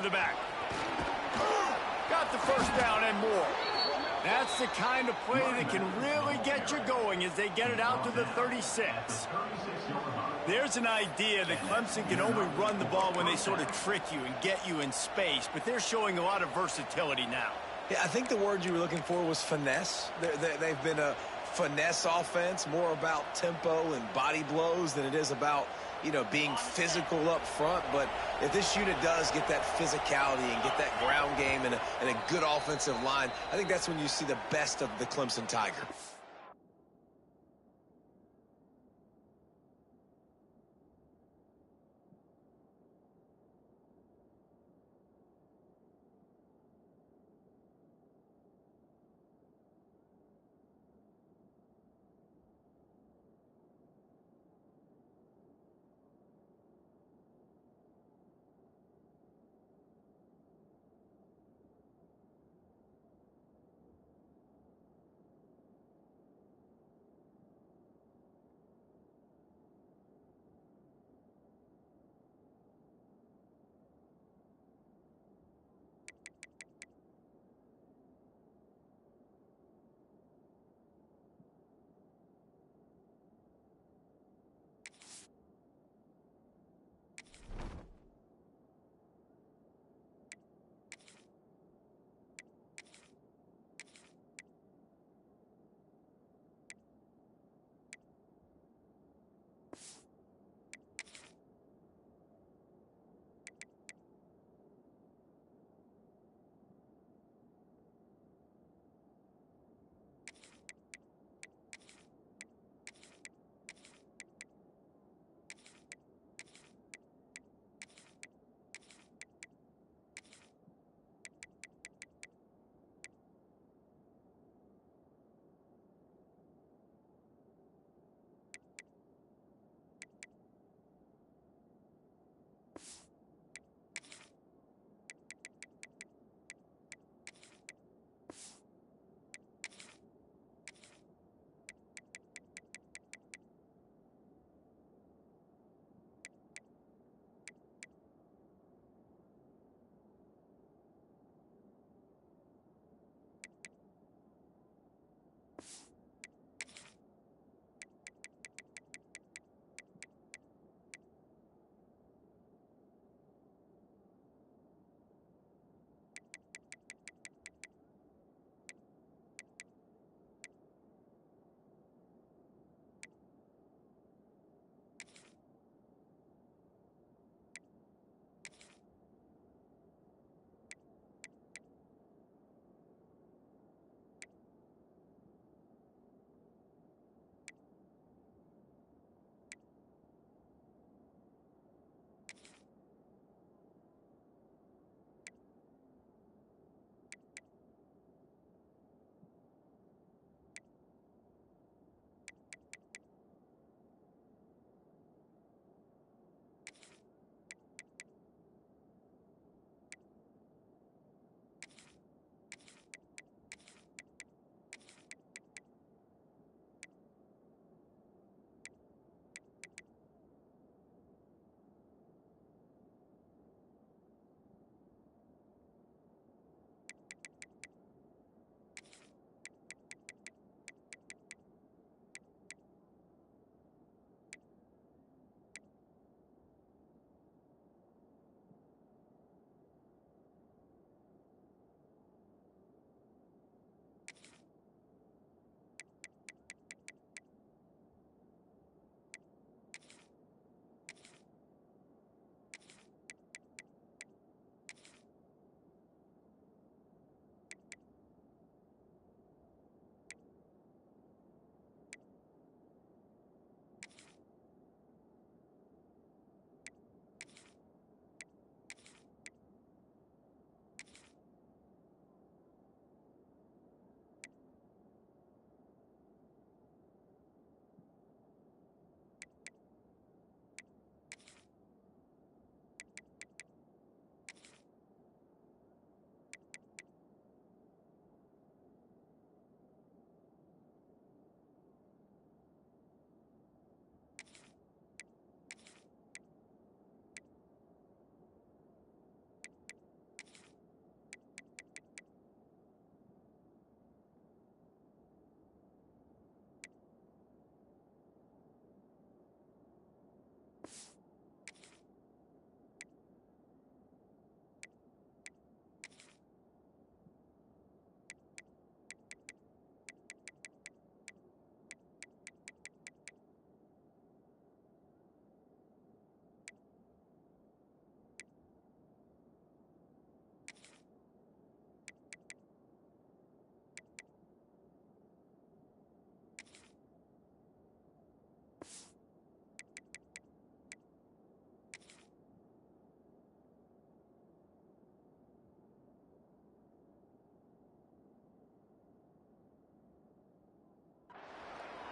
the back. Got the first down and more. That's the kind of play that can really get you going as they get it out to the 36. There's an idea that Clemson can only run the ball when they sort of trick you and get you in space, but they're showing a lot of versatility now. Yeah, I think the word you were looking for was finesse. They've been a finesse offense, more about tempo and body blows than it is about, you know, being physical up front. But if this unit does get that physicality and get that ground game and a good offensive line, I think that's when you see the best of the Clemson Tiger.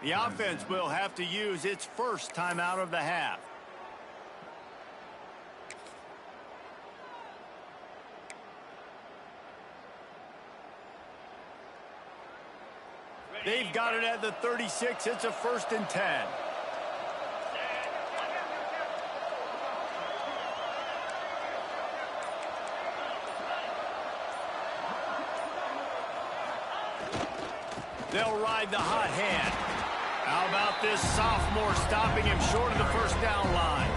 The offense will have to use its first timeout of the half. They've got it at the 36. It's a 1st and 10. They'll ride the hot hand. How about this sophomore stopping him short of the first down line?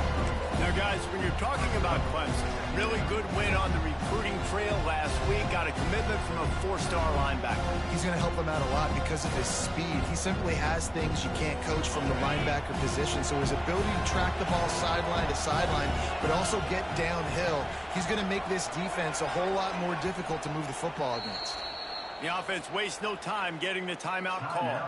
Now, guys, when you're talking about Clemson, really good win on the recruiting trail last week. Got a commitment from a 4-star linebacker. He's going to help them out a lot because of his speed. He simply has things you can't coach from the linebacker position. So his ability to track the ball sideline to sideline, but also get downhill, he's going to make this defense a whole lot more difficult to move the football against. The offense wastes no time getting the timeout call.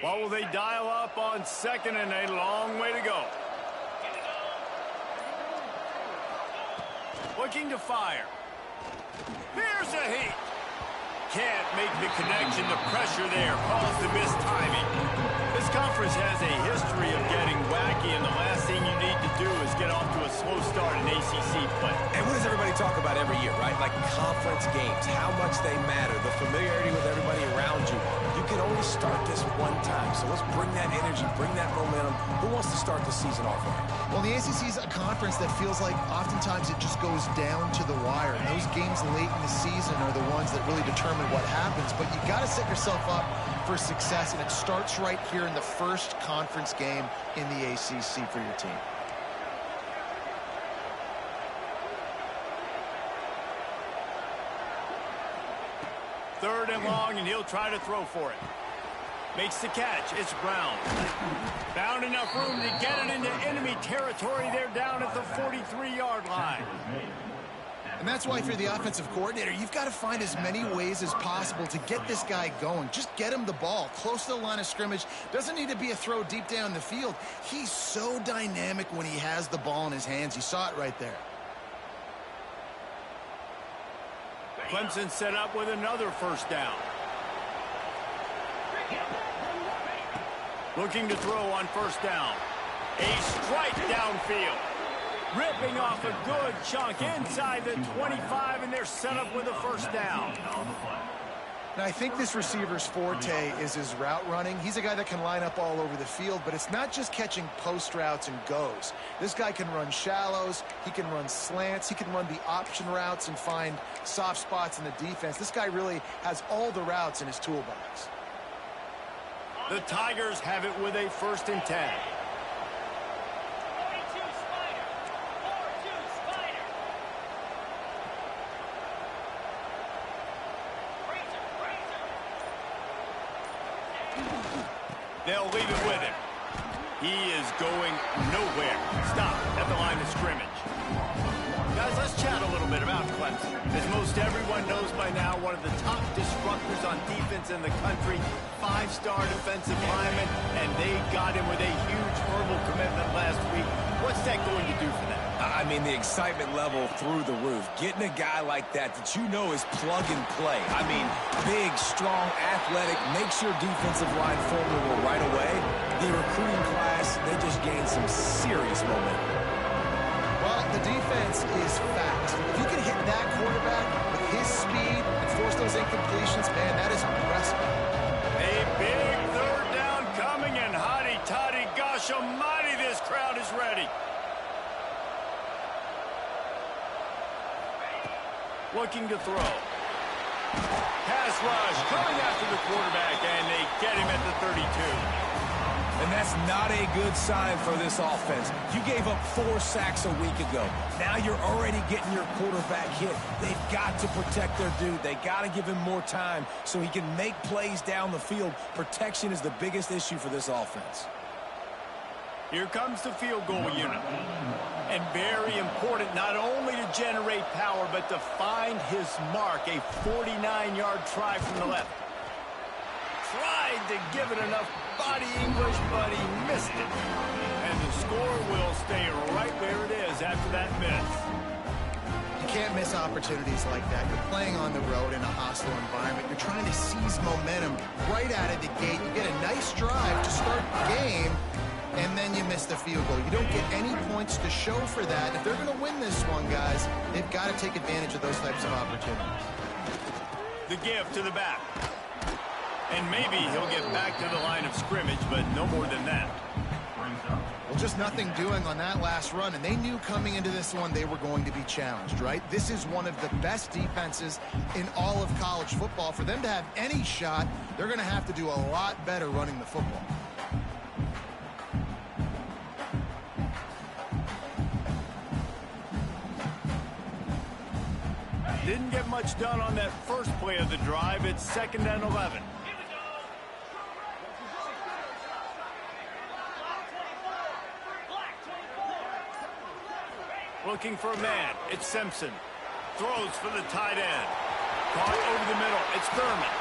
What will they dial up on 2nd and a long way to go? Looking to fire. Here's a heat. Can't make the connection. The pressure there caused the missed timing. This conference has a history of getting wacky, and the last thing you need to do is get off to a slow start in ACC play. And what does everybody talk about every year, right? Like conference games, how much they matter, the familiarity with everybody around you. You can only start this one time, so let's bring that energy, bring that momentum. Who wants to start the season off right? Well, the ACC is a conference that feels like oftentimes it just goes down to the wire. And those games late in the season are the ones that really determine what happens. But you got to set yourself up for success, and it starts right here in the first conference game in the ACC for your team. Third and long, and he'll try to throw for it. Makes the catch. It's Brown. Found enough room to get it into enemy territory. They're down at the 43-yard line. And that's why if you're the offensive coordinator, you've got to find as many ways as possible to get this guy going. Just get him the ball close to the line of scrimmage. Doesn't need to be a throw deep down the field. He's so dynamic when he has the ball in his hands. You saw it right there. Clemson set up with another first down. Looking to throw on first down. A strike downfield. Ripping off a good chunk inside the 25, and they're set up with a first down. Now, I think this receiver's forte is his route running. He's a guy that can line up all over the field, but it's not just catching post routes and goes. This guy can run shallows, he can run slants, he can run the option routes and find soft spots in the defense. This guy really has all the routes in his toolbox. The Tigers have it with a 1st and 10. They'll leave it with him. He is going nowhere. Stop at the line of scrimmage. Guys, let's chat a little bit about Clemson. As most everyone knows by now, one of the top disruptors on defense in the country, 5-star defensive lineman, and they got him with a huge verbal commitment last week. What's that going to do for them? I mean, the excitement level through the roof. Getting a guy like that you know is plug and play. I mean, big, strong, athletic, makes your defensive line formidable right away. The recruiting class, they just gained some serious momentum. Well, the defense is fast. If you can hit that quarterback with his speed and force those incompletions, man, that is impressive. A big third down coming, and hotty-toddy, gosh almighty, this crowd is ready. Looking to throw. Pass rush coming after the quarterback, and they get him at the 32. And that's not a good sign for this offense. You gave up 4 sacks a week ago. Now you're already getting your quarterback hit. They've got to protect their dude. They got to give him more time so he can make plays down the field. Protection is the biggest issue for this offense. Here comes the field goal unit. And very important not only to generate power, but to find his mark. A 49-yard try from the left. Tried to give it enough body English, but he missed it. And the score will stay right where it is after that miss. You can't miss opportunities like that. You're playing on the road in a hostile environment. You're trying to seize momentum right out of the gate. You get a nice drive to start the game, and then you miss the field goal. You don't get any points to show for that. If they're going to win this one, guys, they've got to take advantage of those types of opportunities. The give to the back. And maybe he'll get back to the line of scrimmage, but no more than that. Well, just nothing doing on that last run, and they knew coming into this one they were going to be challenged, right? This is one of the best defenses in all of college football. For them to have any shot, they're going to have to do a lot better running the football. Didn't get much done on that first play of the drive. It's 2nd and 11. Looking for a man. It's Simpson. Throws for the tight end. Caught over the middle. It's Thurman.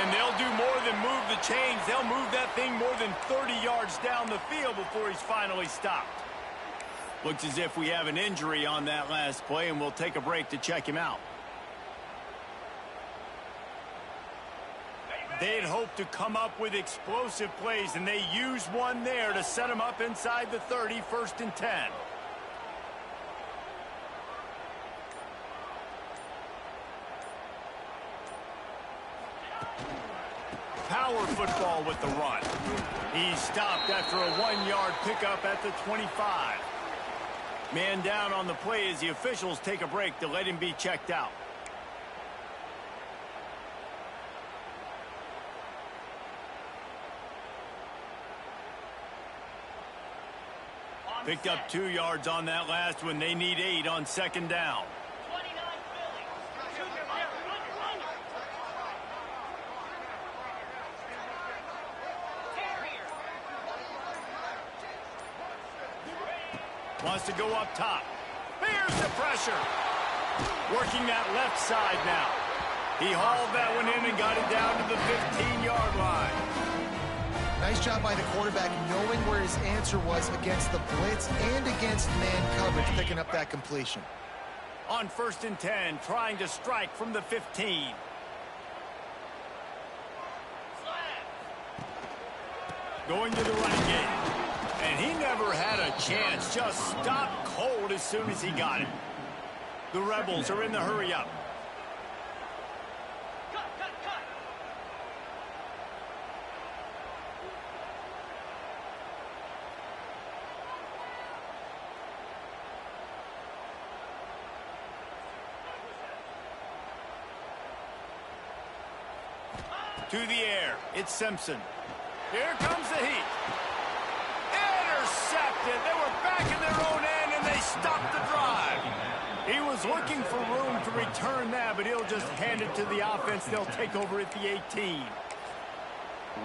And they'll do more than move the chains. They'll move that thing more than 30 yards down the field before he's finally stopped. Looks as if we have an injury on that last play, and we'll take a break to check him out. They'd hoped to come up with explosive plays, and they used one there to set them up inside the 30, 1st and 10. Power football with the run. He's stopped after a 1-yard pickup at the 25. Man down on the play as the officials take a break to let him be checked out. Picked up 2 yards on that last one. They need 8 on 2nd down. Wants to go up top. Here's the pressure. Working that left side now. He hauled that one in and got it down to the 15-yard line. Nice job by the quarterback knowing where his answer was against the blitz and against man coverage, picking up that completion. On 1st and 10, trying to strike from the 15. Going to the running game. And he never had a chance. Just stopped cold as soon as he got it. The Rebels are in the hurry up. To the air. It's Simpson. Here comes the heat. Intercepted. They were back in their own end, and they stopped the drive. He was looking for room to return that, but he'll just hand it to the offense. They'll take over at the 18.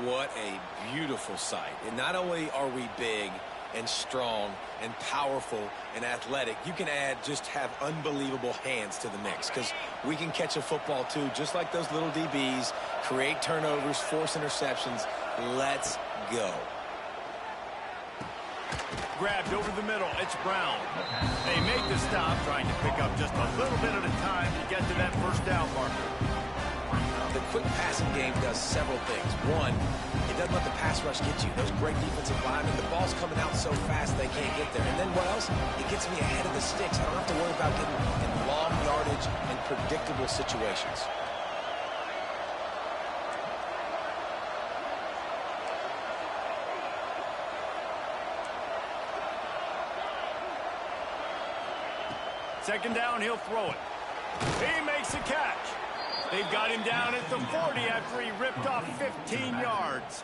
What a beautiful sight. And not only are we big and strong and powerful and athletic, you can have unbelievable hands to the mix, because we can catch a football too, just like those little DBs, create turnovers, force interceptions. Let's go. Grabbed over the middle. It's Brown. They make the stop, trying to pick up just a little bit at a time to get to that 1st down marker. The quick passing game does several things. One, it doesn't let the pass rush get you. Those great defensive linemen, the ball's coming out so fast they can't get there. And then what else? It gets me ahead of the sticks. I don't have to worry about getting in long yardage and predictable situations. Second down, he'll throw it. He makes the catch. They've got him down at the 40 after he ripped off 15 yards.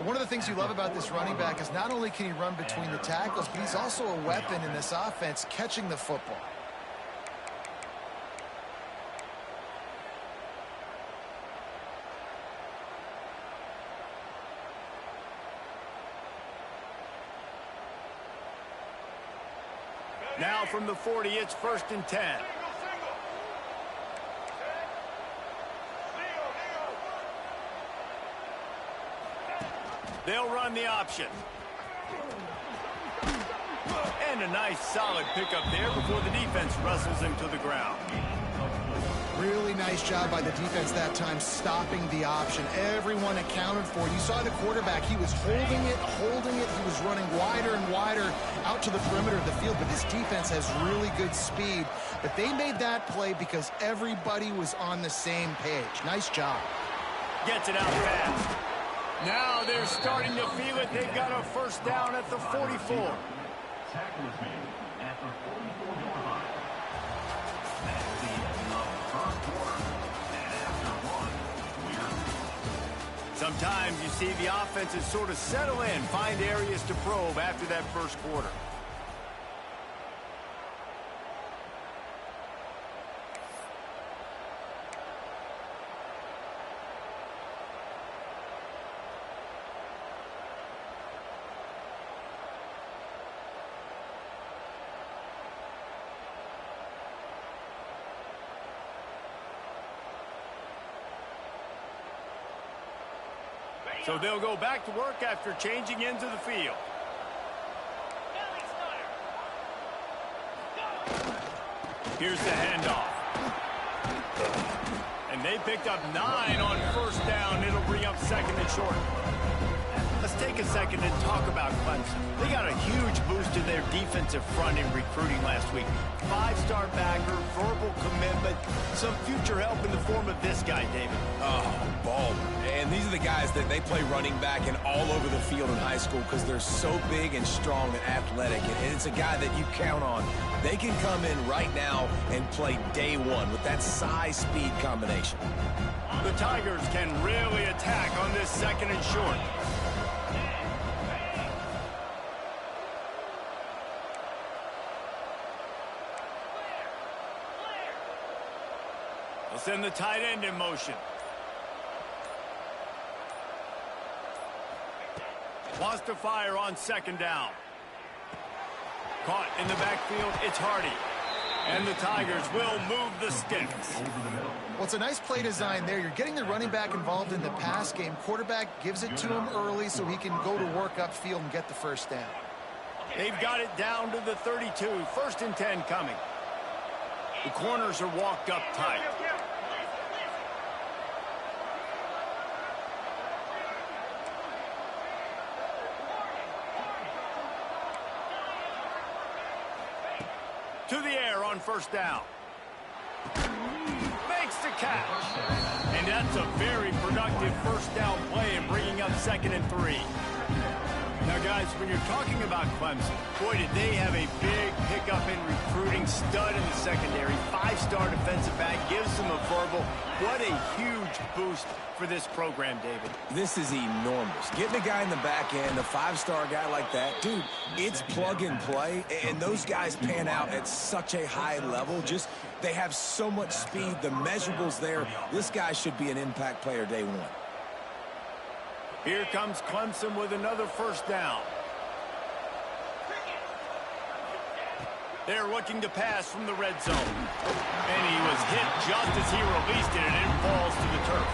One of the things you love about this running back is not only can he run between the tackles, but he's also a weapon in this offense, catching the football. Now from the 40, it's 1st and 10. They'll run the option. And a nice solid pickup there before the defense wrestles him to the ground. Really nice job by the defense that time, stopping the option. Everyone accounted for it. You saw the quarterback. He was holding it. He was running wider and wider out to the perimeter of the field, but his defense has really good speed. But they made that play because everybody was on the same page. Nice job. Gets it out fast. Now they're starting to feel it. They've got a 1st down at the 44. Sometimes you see the offenses sort of settle in, find areas to probe after that 1st quarter. So they'll go back to work after changing into the field. Here's the handoff. And they picked up 9 on first down. It'll bring up second and short. Let's take a second and talk about Clemson. They got a huge boost to their defensive front in recruiting last week. 5-star backer, verbal commitment, some future help in the form of this guy, David. Oh, baller. And these are the guys that they play running back and all over the field in high school because they're so big and strong and athletic. And it's a guy that you count on. They can come in right now and play day one with that size-speed combination. The Tigers can really attack on this second and short. They'll send the tight end in motion. Wants to fire on second down. Caught in the backfield, it's Hardy. And the Tigers will move the sticks. Well, it's a nice play design there. You're getting the running back involved in the pass game. Quarterback gives it to him early so he can go to work upfield and get the first down. They've got it down to the 32. First and 10 coming. The corners are walked up tight. To the air on first down. Makes the catch. And that's a very productive first down play in bringing up second and 3. Now, guys, when you're talking about Clemson, boy, did they have a big pickup in recruiting. Stud in the secondary. 5-star defensive back. Gives them a verbal. What a huge boost for this program, David. This is enormous. Getting a guy in the back end, a 5-star guy like that, dude, it's plug and play, and those guys pan out at such a high level. Just, they have so much speed. The measurables there. This guy should be an impact player day one. Here comes Clemson with another first down. They're looking to pass from the red zone. And he was hit just as he released it, and it falls to the turf.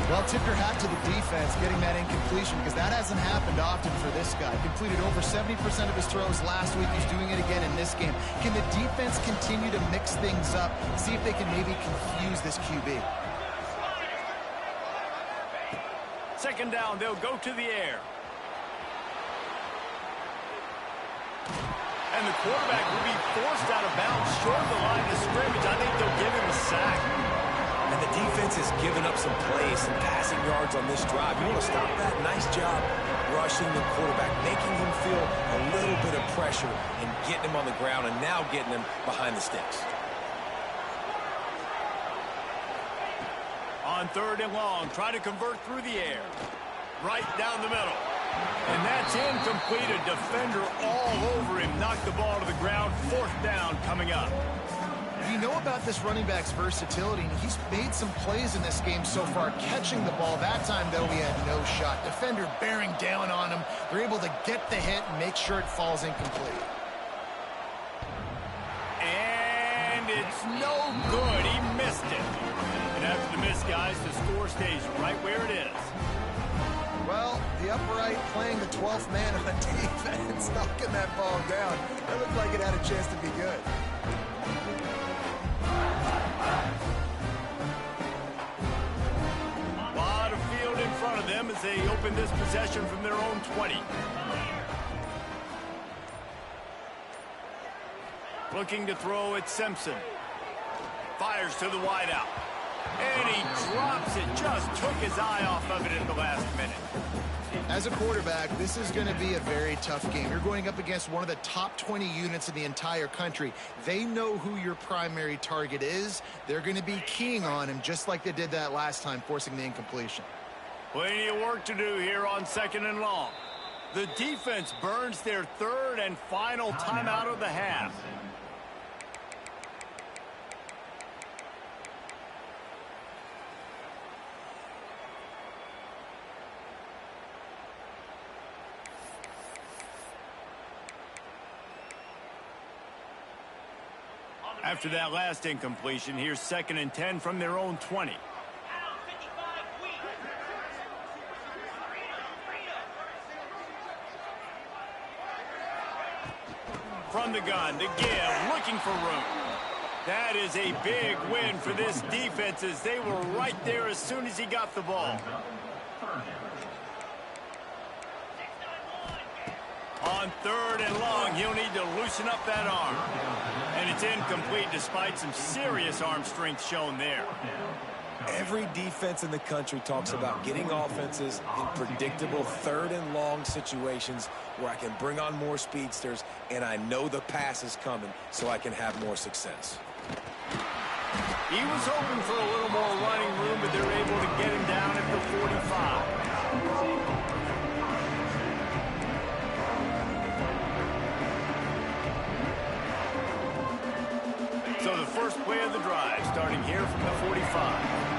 Well, tip your hat to the defense getting that incompletion because that hasn't happened often for this guy. Completed over 70% of his throws last week. He's doing it again in this game. Can the defense continue to mix things up, see if they can maybe confuse this QB? Second down, they'll go to the air. And the quarterback will be forced out of bounds short of the line of scrimmage. I think they'll give him a sack. And the defense has given up some plays, some passing yards on this drive. You want to stop that? Nice job rushing the quarterback, making him feel a little bit of pressure and getting him on the ground and now getting him behind the sticks. On third and long, try to convert through the air. Right down the middle. And that's incomplete. A defender all over him. Knocked the ball to the ground. Fourth down coming up. You know about this running back's versatility, and he's made some plays in this game so far, catching the ball. That time, though, he had no shot. Defender bearing down on him. They're able to get the hit and make sure it falls incomplete. And it's no good. He missed it. And after the miss, guys, the score stays right where it is. Well, the upright playing the 12th man on defense, knocking that ball down. That looked like it had a chance to be good. A lot of field in front of them as they open this possession from their own 20. Looking to throw at Simpson. Fires to the wideout. And he drops it. Just took his eye off of it in the last minute. As a quarterback, this is going to be a very tough game. You're going up against one of the top 20 units in the entire country. They know who your primary target is. They're going to be keying on him just like they did that last time, forcing the incompletion. Plenty of work to do here on second and long. The defense burns their third and final timeout of the half. After that last incompletion, here's second and 10 from their own 20. From the gun, to give, looking for room. That is a big win for this defense as they were right there as soon as he got the ball. On 3rd and long, he'll need to loosen up that arm. And it's incomplete despite some serious arm strength shown there. Every defense in the country talks about getting offenses in predictable 3rd and long situations where I can bring on more speedsters and I know the pass is coming so I can have more success. He was hoping for a little more running room, but they're able to get him down at the 45. So the first play of the drive, starting here from the 45.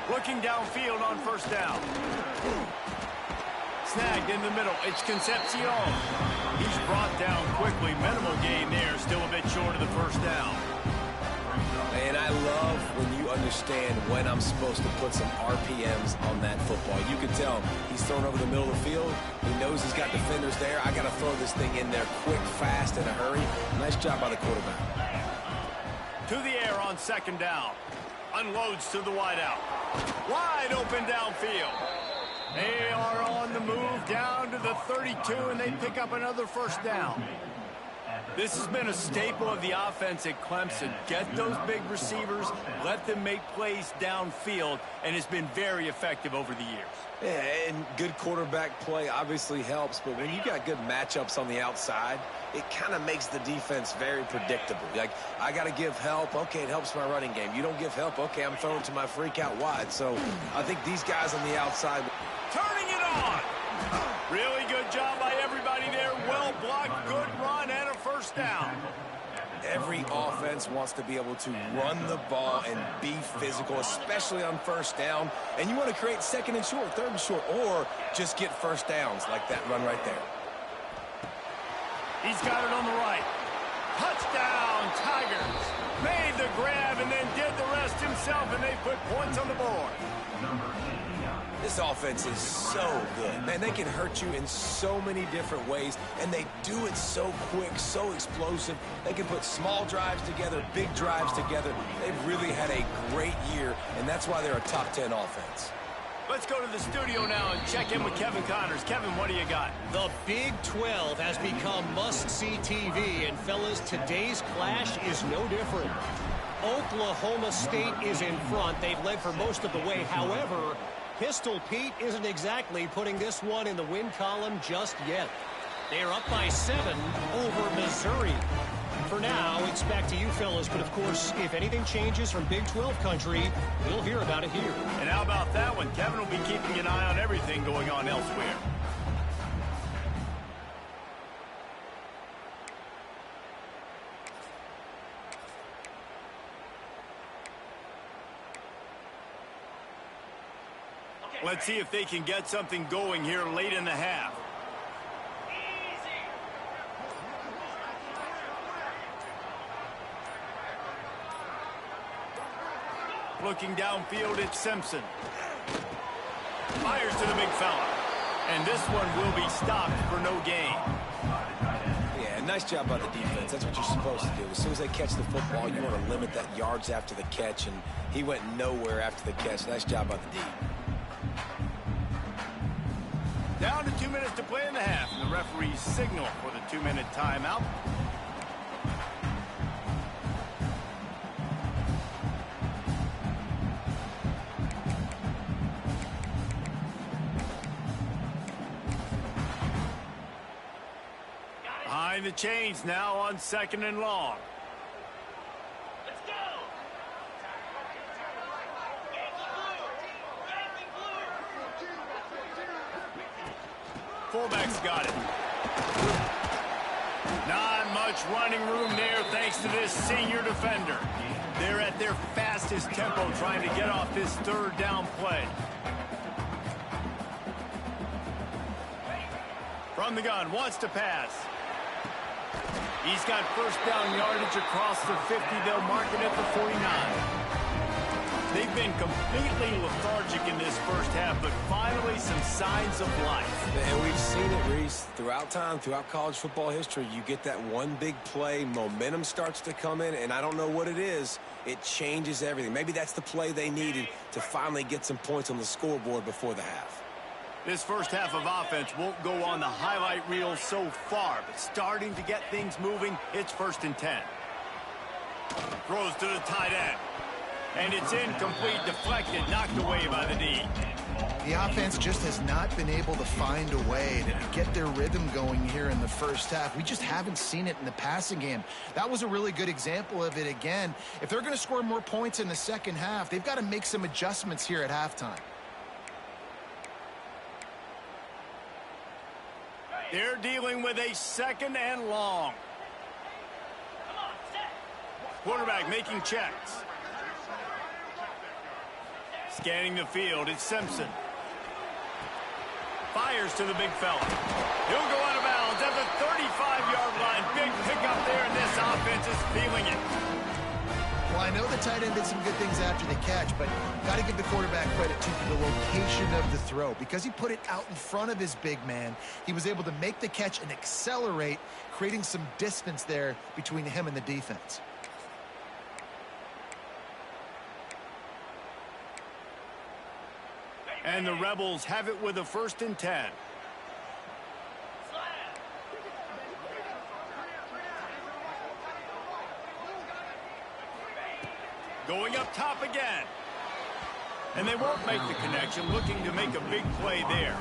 Looking downfield on 1st down. Snagged in the middle. It's Concepcion. He's brought down quickly. Minimal gain there. Still a bit short of the 1st down. And I love when you understand when I'm supposed to put some RPMs on that football. You can tell he's thrown over the middle of the field. He knows he's got defenders there. I got to throw this thing in there quick, fast, in a hurry. Nice job by the quarterback. To the air on 2nd down. Unloads to the wideout. Wide open downfield. They are on the move down to the 32, and they pick up another 1st down. This has been a staple of the offense at Clemson. Get those big receivers, let them make plays downfield, and it's been very effective over the years. Yeah, and good quarterback play obviously helps, but when you got good matchups on the outside, it kind of makes the defense very predictable. Like, I got to give help. Okay, it helps my running game. You don't give help. Okay, I'm throwing to my freak out wide. So I think these guys on the outside. Turning it on. Really good job by everybody there. Well blocked, good run, and a 1st down. Every offense wants to be able to run the ball and be physical, especially on 1st down. And you want to create 2nd and short, 3rd and short, or just get 1st downs like that run right there. He's got it on the right. Touchdown, Tigers. Made the grab and then did the rest himself, and they put points on the board. This offense is so good. Man, they can hurt you in so many different ways, and they do it so quick, so explosive. They can put small drives together, big drives together. They've really had a great year, and that's why they're a top 10 offense. Let's go to the studio now and check in with Kevin Connors. Kevin, what do you got? The Big 12 has become must-see TV, and fellas, today's clash is no different. Oklahoma State is in front. They've led for most of the way. However, Pistol Pete isn't exactly putting this one in the win column just yet. They're up by 7 over Missouri. For now, it's back to you fellas, but of course, if anything changes from Big 12 country, we'll hear about it here. And how about that one? Kevin will be keeping an eye on everything going on elsewhere. Let's see if they can get something going here late in the half. Looking downfield, it's Simpson. Fires to the big fella. And this one will be stopped for no gain. Yeah, nice job by the defense. That's what you're supposed to do. As soon as they catch the football, you want to limit that yards after the catch, and he went nowhere after the catch. Nice job by the D. Down to 2 minutes to play in the half, and the referee's signal for the 2-minute timeout. Behind the chains now on 2nd and long. Fullback's got it. Not much running room there thanks to this senior defender. They're at their fastest tempo trying to get off this 3rd down play. From the gun, wants to pass. He's got 1st down yardage across the 50. They'll mark it at the 49. They've been completely lethargic in this first half, but finally some signs of life. And we've seen it, Reese, throughout time, throughout college football history. You get that one big play, momentum starts to come in, and I don't know what it is. It changes everything. Maybe that's the play they needed to finally get some points on the scoreboard before the half. This first half of offense won't go on the highlight reel so far, but starting to get things moving, it's 1st and 10. Throws to the tight end. And it's incomplete, deflected, knocked away by the D. The offense just has not been able to find a way to get their rhythm going here in the first half. We just haven't seen it in the passing game. That was a really good example of it again. If they're going to score more points in the second half, they've got to make some adjustments here at halftime. They're dealing with a 2nd and long. Quarterback making checks. Scanning the field, it's Simpson. Fires to the big fella. He'll go out of bounds at the 35-yard line. Big pickup there, and this offense is feeling it. Well, I know the tight end did some good things after the catch, but got to give the quarterback credit to the location of the throw. Because he put it out in front of his big man, he was able to make the catch and accelerate, creating some distance there between him and the defense. And the Rebels have it with a 1st and 10. Going up top again. And they won't make the connection, looking to make a big play there.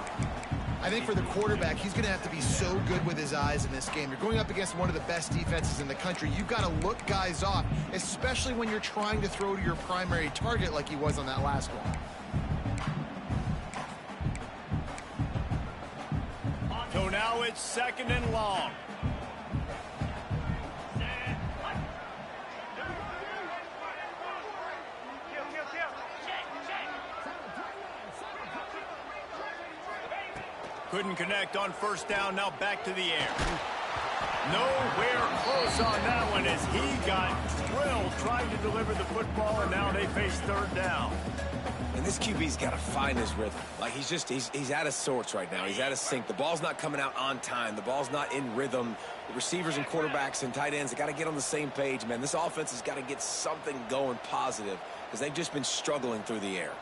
I think for the quarterback, he's going to have to be so good with his eyes in this game. You're going up against one of the best defenses in the country. You've got to look guys off, especially when you're trying to throw to your primary target like he was on that last one. So now it's 2nd and long. Couldn't connect on 1st down, now back to the air. Nowhere close on that one as he got drilled trying to deliver the football, and now they face 3rd down. And this QB's got to find his rhythm. Like, he's out of sorts right now. He's out of sync. The ball's not coming out on time. The ball's not in rhythm. The receivers and quarterbacks and tight ends, they got to get on the same page, man. This offense has got to get something going positive because they've just been struggling through the air.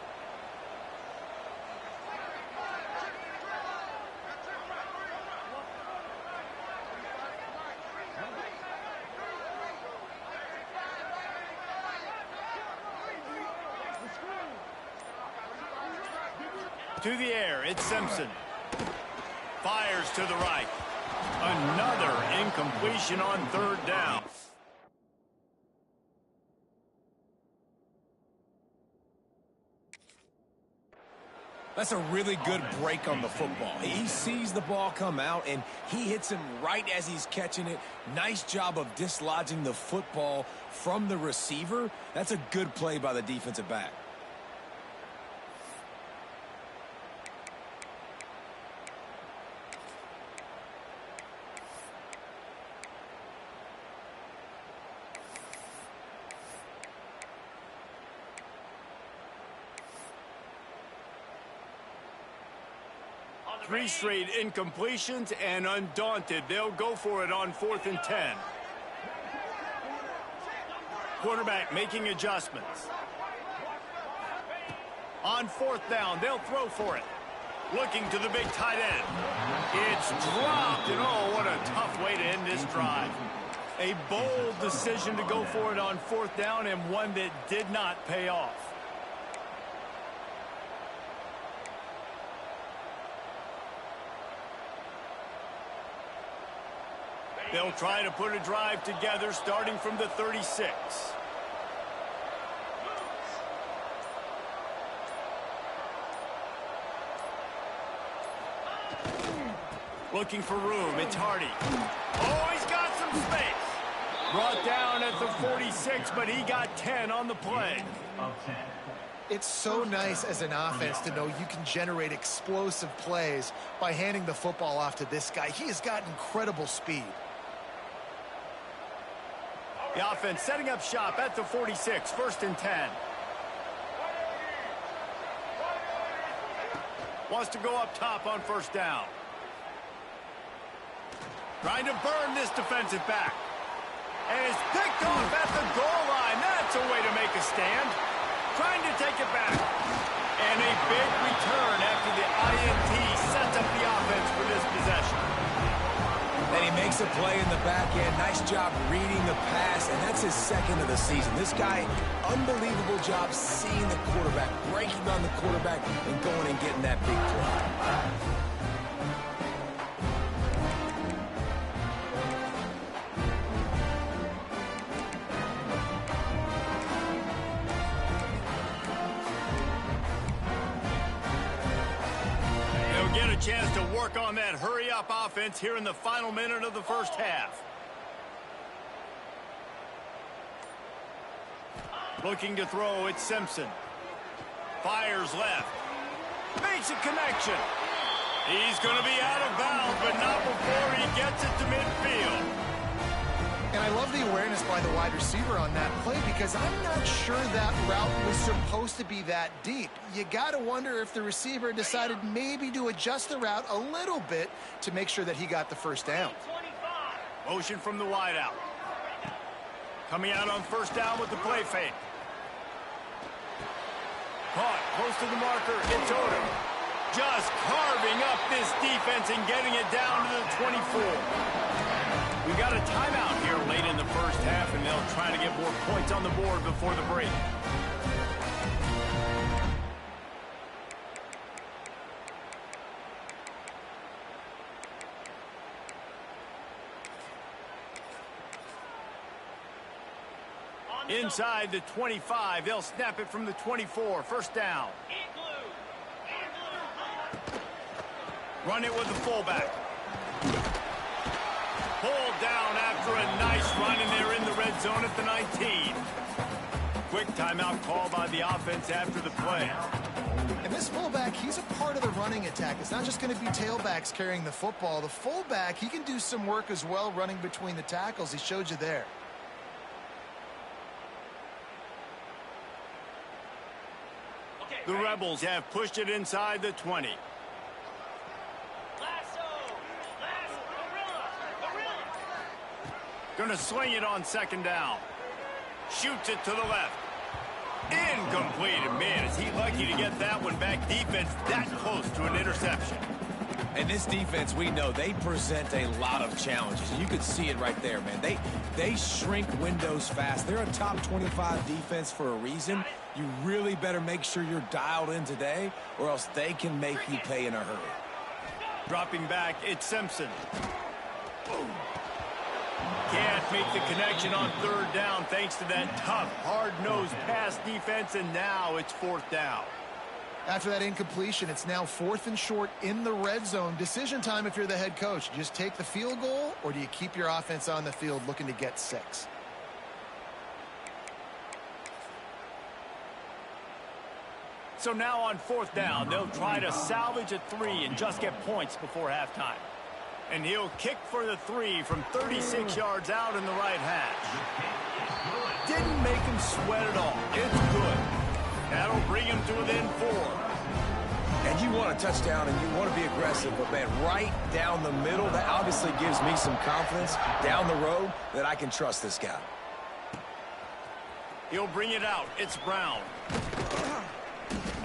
To the air, it's Simpson. Fires to the right. Another incompletion on 3rd down. That's a really good break on the football. He sees the ball come out, and he hits him right as he's catching it. Nice job of dislodging the football from the receiver. That's a good play by the defensive back. Three straight incompletions, and undaunted, they'll go for it on 4th and 10. Quarterback making adjustments. On 4th down, they'll throw for it. Looking to the big tight end. It's dropped, and oh, what a tough way to end this drive. A bold decision to go for it on 4th down, and one that did not pay off. They'll try to put a drive together starting from the 36. Looking for room, it's Hardy. Oh, he's got some space. Brought down at the 46, but he got 10 on the play. It's so nice as an offense to know you can generate explosive plays by handing the football off to this guy. He has got incredible speed. The offense setting up shop at the 46, 1st and 10. Wants to go up top on first down. Trying to burn this defensive back. And it's picked off at the goal line. That's a way to make a stand. Trying to take it back. And a big return after the INT sets up the offense for this possession. And he makes a play in the back end. Nice job reading the pass, and that's his second of the season. This guy, unbelievable job seeing the quarterback, breaking on the quarterback, and going and getting that big play. Get a chance to work on that hurry-up offense here in the final minute of the first half. Looking to throw, it's Simpson. Fires left. Makes a connection. He's going to be out of bounds, but not before he gets it to midfield. And I love the awareness by the wide receiver on that play because I'm not sure that route was supposed to be that deep. You got to wonder if the receiver decided maybe to adjust the route a little bit to make sure that he got the first down. Motion from the wideout. Coming out on first down with the play fake. Caught close to the marker. It's Odom. Just carving up this defense and getting it down to the 24. We got a timeout here late in the first half, and they'll try to get more points on the board before the break. Inside the 25, they'll snap it from the 24. First down. Run it with the fullback. Pulled down after a nice run, and they're in the red zone at the 19. Quick timeout call by the offense after the play. And this fullback, he's a part of the running attack. It's not just going to be tailbacks carrying the football. The fullback, he can do some work as well running between the tackles. He showed you there. The Rebels have pushed it inside the 20. Going to swing it on second down. Shoots it to the left. Incomplete. And man, is he lucky to get that one back. Defense that close to an interception. And this defense, we know, they present a lot of challenges. You can see it right there, man. They shrink windows fast. They're a top 25 defense for a reason. You really better make sure you're dialed in today, or else they can make you pay in a hurry. Dropping back, it's Simpson. Can't make the connection on third down thanks to that tough, hard-nosed pass defense, and now it's fourth down. After that incompletion, it's now 4th and short in the red zone. Decision time if you're the head coach. Just take the field goal, or do you keep your offense on the field looking to get 6? So now on fourth down, they'll try to salvage a 3 and just get points before halftime. And he'll kick for the 3 from 36 yards out in the right hash. Didn't make him sweat at all. It's good. That'll bring him to within 4. And you want a touchdown and you want to be aggressive, but man, right down the middle, that obviously gives me some confidence down the road that I can trust this guy. He'll bring it out. It's Brown.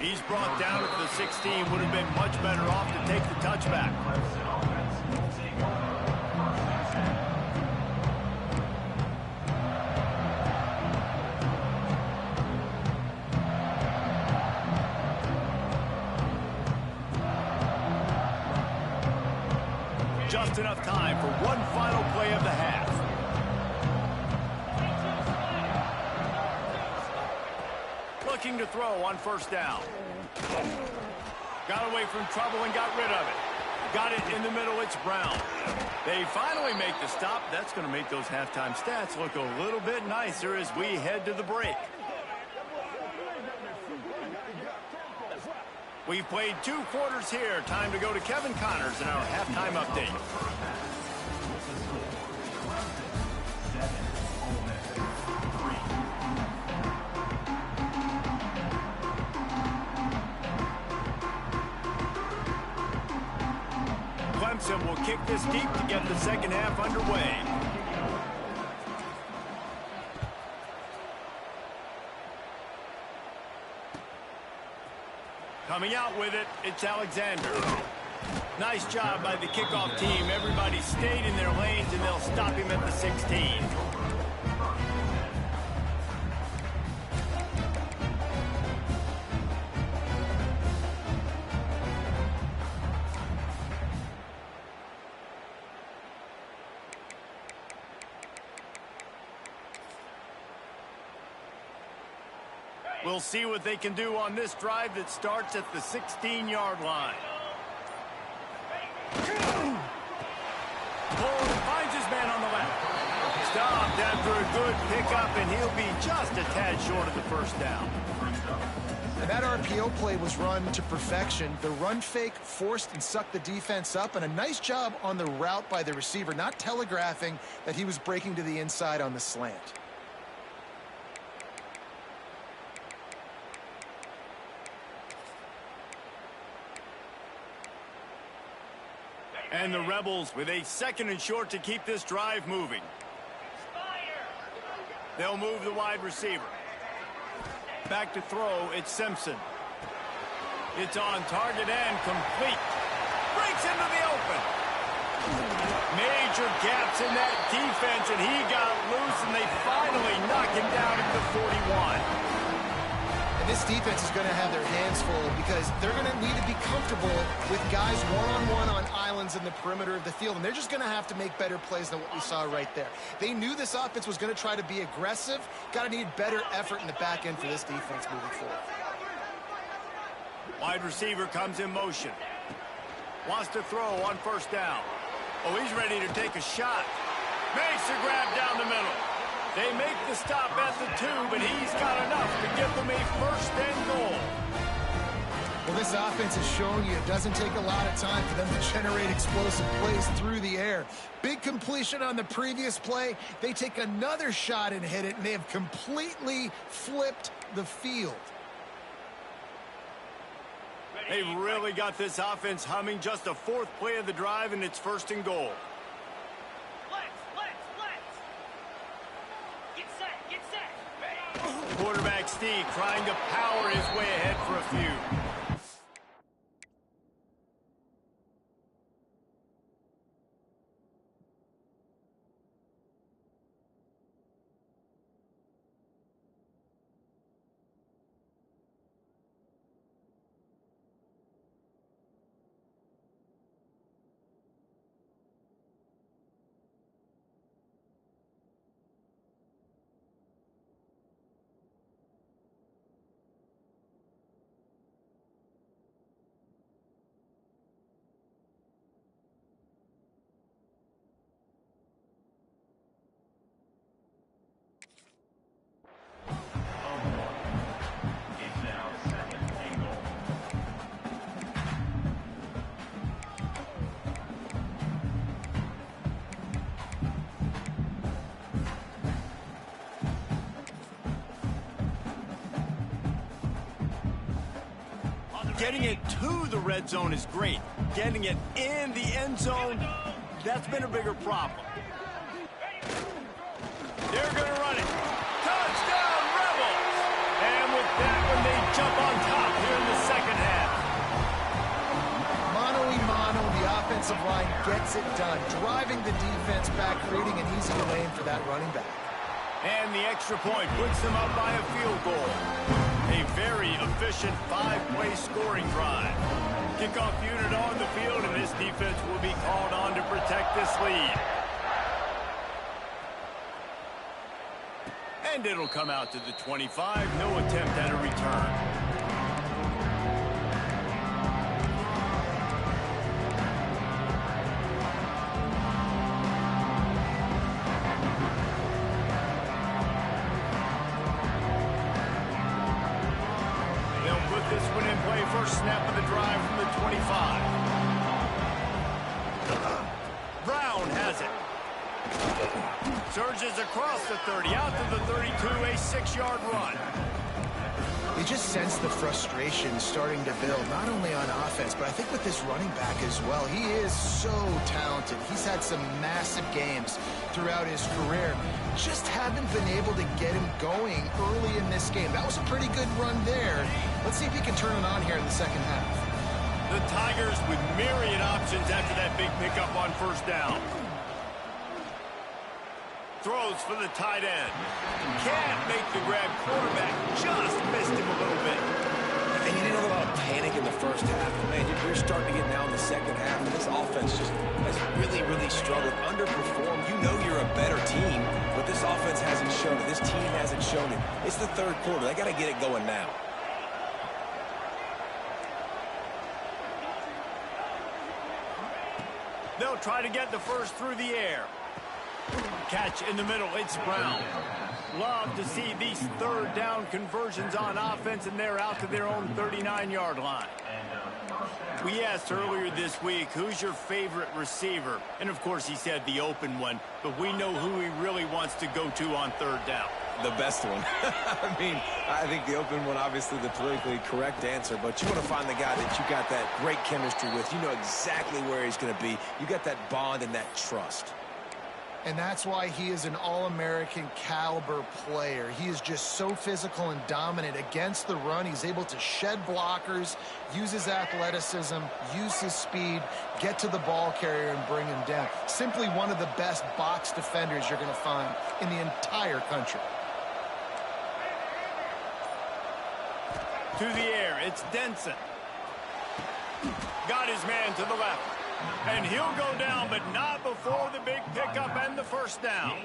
He's brought down at the 16. Would have been much better off to take the touchback. Just enough time for one final play of the half. Looking to throw on first down. Got away from trouble and got rid of it. Got it in the middle, it's Brown. They finally make the stop. That's going to make those halftime stats look a little bit nicer as we head to the break. We've played 2 quarters here. Time to go to Kevin Connors in our halftime update. Clemson will kick this deep to get the second half underway. Coming out with it, it's Alexander. Nice job by the kickoff team. Everybody stayed in their lanes, and they'll stop him at the 16. We'll see what they can do on this drive that starts at the 16-yard line. Bull finds his man on the left. Stopped after a good pickup, and he'll be just a tad short of the first down. And that RPO play was run to perfection. The run fake forced and sucked the defense up, and a nice job on the route by the receiver, not telegraphing that he was breaking to the inside on the slant. And the Rebels with a 2nd and short to keep this drive moving. They'll move the wide receiver. Back to throw, it's Simpson. It's on target and complete. Breaks into the open. Major gaps in that defense, and he got loose, and they finally knock him down at the 41. And this defense is going to have their hands full because they're going to need to be comfortable with guys one-on-one on islands in the perimeter of the field, and they're just going to have to make better plays than what we saw right there. They knew this offense was going to try to be aggressive. Got to need better effort in the back end for this defense moving forward. Wide receiver comes in motion. Wants to throw on first down. Oh, he's ready to take a shot. Makes a grab down the middle. They make the stop at the 2, but he's got enough to give them a 1st and goal. Well, this offense is showing you it doesn't take a lot of time for them to generate explosive plays through the air. Big completion on the previous play. They take another shot and hit it, and they have completely flipped the field. They've really got this offense humming. Just a 4th play of the drive, and it's 1st and goal. Quarterback Steve trying to power his way ahead for a few. Getting it to the red zone is great. Getting it in the end zone, that's been a bigger problem. They're going to run it. Touchdown, Rebels! And with that one, they jump on top here in the second half. Mano-a-mano, the offensive line gets it done, driving the defense back, creating an easy lane for that running back. And the extra point puts them up by a field goal. A very efficient 5-play scoring drive. Kickoff unit on the field, and this defense will be called on to protect this lead. And it'll come out to the 25. No attempt at a return. First snap of the drive from the 25. Brown has it. Surges across the 30, out to the 32, a 6-yard run. You just sense the frustration starting to build, not only on offense, but I think with this running back as well. He is so talented. He's had some massive games throughout his career. Just haven't been able to get him going early in this game. That was a pretty good run there. Let's see if he can turn it on here in the second half. The Tigers with myriad options after that big pickup on first down. Throws for the tight end. Can't make the grab. Quarterback just missed him a little bit. And you didn't have a lot of panic in the first half. Man, you're starting to get now in the second half, and this offense just has really, really struggled, underperformed. You know you're a better team, but this offense hasn't shown it. This team hasn't shown it. It's the third quarter. They got to get it going now. They'll try to get the first through the air. Catch in the middle. It's Brown. Love to see these third down conversions on offense, and they're out to their own 39-yard line. We asked earlier this week, who's your favorite receiver? And, of course, he said the open one, but we know who he really wants to go to on third down. The best one. I mean, I think the open one, obviously the politically correct answer, but you want to find the guy that you got that great chemistry with. You know exactly where he's going to be. You got that bond and that trust. And that's why he is an All-American caliber player. He is just so physical and dominant against the run. He's able to shed blockers, use his athleticism, use his speed, get to the ball carrier and bring him down. Simply one of the best box defenders you're going to find in the entire country. To the air, it's Denson. Got his man to the left. And he'll go down, but not before the big pickup and the first down.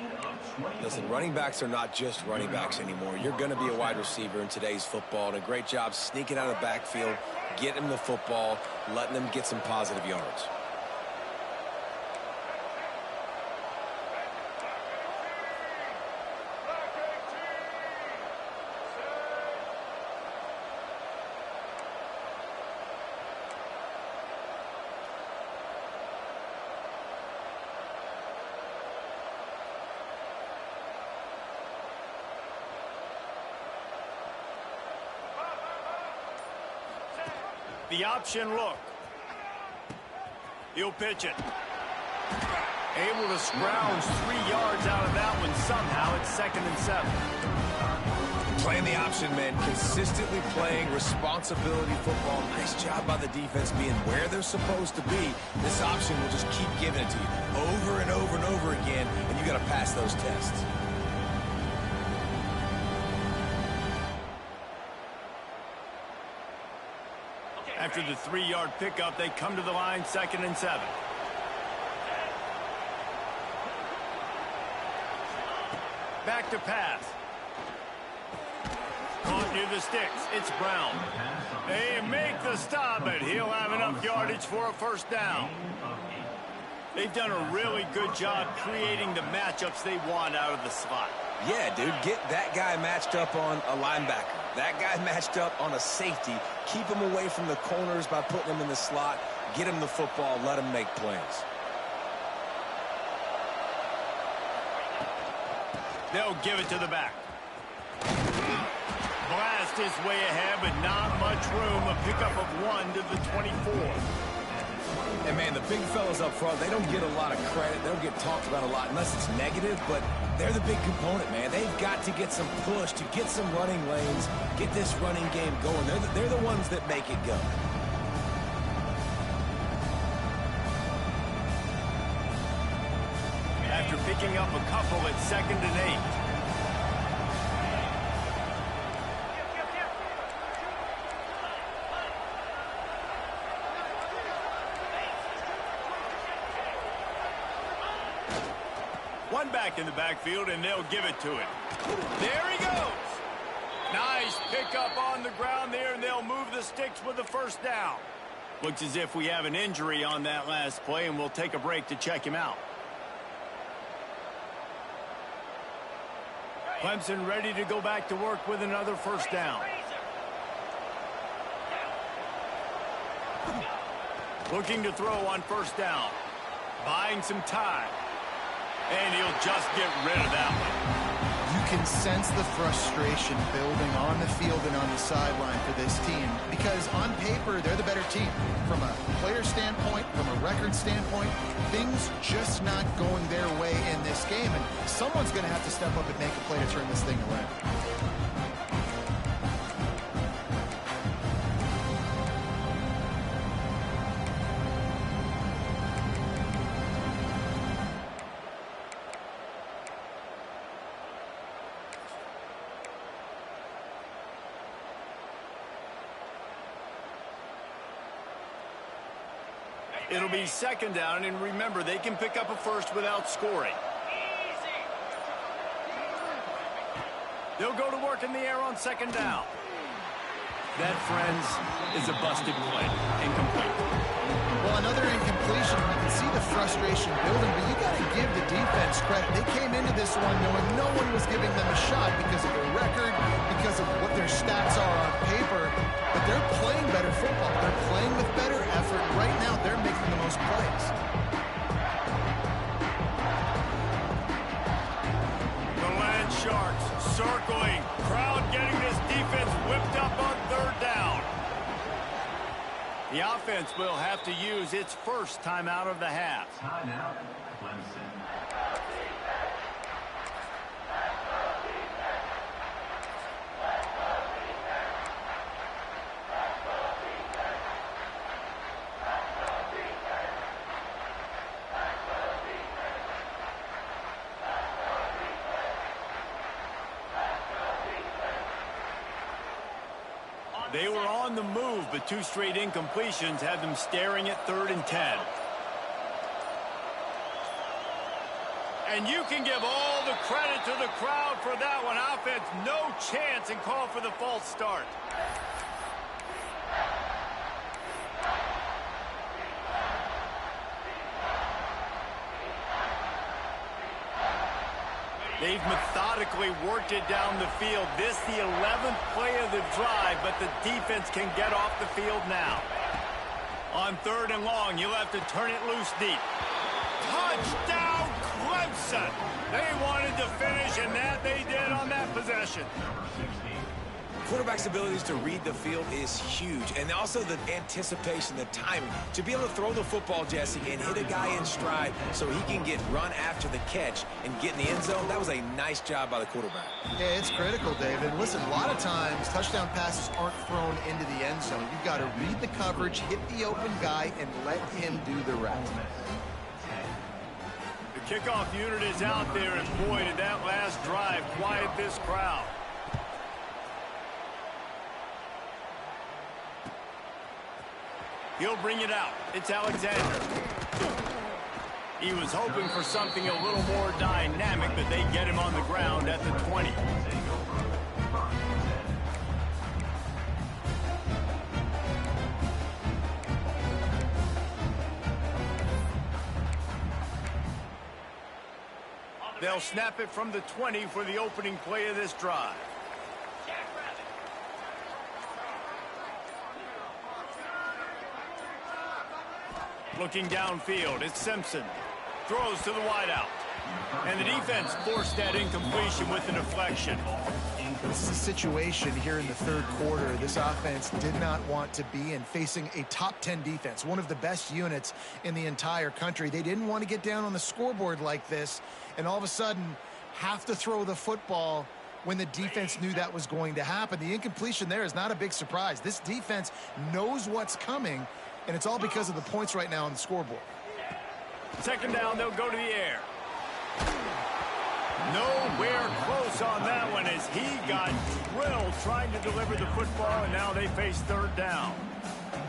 Listen, running backs are not just running backs anymore. You're going to be a wide receiver in today's football, and a great job sneaking out of the backfield, getting them the football, letting them get some positive yards. The option look. He'll pitch it. Able to scrounge 3 yards out of that one somehow. It's 2nd and 7. Playing the option, man. Consistently playing responsibility football. Nice job by the defense being where they're supposed to be. This option will just keep giving it to you over and over and over again, and you got to pass those tests. After the 3-yard pickup, they come to the line, 2nd and 7. Back to pass. Caught near the sticks. It's Brown. They make the stop, but he'll have enough yardage for a first down. They've done a really good job creating the matchups they want out of the slot. Yeah, dude, get that guy matched up on a linebacker. That guy matched up on a safety. Keep him away from the corners by putting him in the slot. Get him the football. Let him make plays. They'll give it to the back. Blast his way ahead, but not much room. A pickup of 1 to the 24. And, man, the big fellas up front, they don't get a lot of credit. They don't get talked about a lot unless it's negative, but they're the big component, man. They've got to get some push, to get some running lanes, get this running game going. They're the ones that make it go. After picking up a couple at 2nd and 8. One back in the backfield, and they'll give it to him. There he goes. Nice pickup on the ground there, and they'll move the sticks with the first down. Looks as if we have an injury on that last play, and we'll take a break to check him out. Clemson ready to go back to work with another first down. Looking to throw on first down. Buying some time. And he'll just get rid of that one. You can sense the frustration building on the field and on the sideline for this team because on paper, they're the better team. From a player standpoint, from a record standpoint, things just not going their way in this game, and someone's going to have to step up and make a play to turn this thing around. It'll be second down, and remember, they can pick up a first without scoring. They'll go to work in the air on second down. That, friends, is a busted play. Incomplete. Well, another incompletion. You can see the frustration building, but you got to give the defense credit. They came into this one knowing no one was giving them a shot because of their record, because of what their stats are on paper, but they're playing better football. They're playing with better effort. Right now, they're making the most plays. The Land Sharks circling. Crowd getting this defense whipped up on third down. The offense will have to use its first timeout of the half. Timeout, Clemson. They were on the move, but two straight incompletions had them staring at 3rd and 10. And you can give all the credit to the crowd for that one. Offense, no chance, and call for the false start. They've methodically worked it down the field. This the 11th play of the drive, but the defense can get off the field now. On 3rd and long, you'll have to turn it loose deep. Touchdown, Clemson! They wanted to finish, and that they did on that possession. Quarterback's abilities to read the field is huge, and also the anticipation, the timing. To be able to throw the football, Jesse, and hit a guy in stride so he can get run after the catch and get in the end zone, that was a nice job by the quarterback. Yeah, it's critical, David. Listen, a lot of times touchdown passes aren't thrown into the end zone. You've got to read the coverage, hit the open guy, and let him do the rest. The kickoff unit is out there, and boy, did that last drive quiet this crowd. He'll bring it out. It's Alexander. He was hoping for something a little more dynamic, but they get him on the ground at the 20. They'll snap it from the 20 for the opening play of this drive. Looking downfield, it's Simpson. Throws to the wideout. And the defense forced that incompletion with a deflection. This is a situation here in the 3rd quarter this offense did not want to be in, facing a top 10 defense, one of the best units in the entire country. They didn't want to get down on the scoreboard like this and all of a sudden have to throw the football when the defense knew that was going to happen. The incompletion there is not a big surprise. This defense knows what's coming, and it's all because of the points right now on the scoreboard. Second down, they'll go to the air. Nowhere close on that one as he got drilled trying to deliver the football, and now they face 3rd down.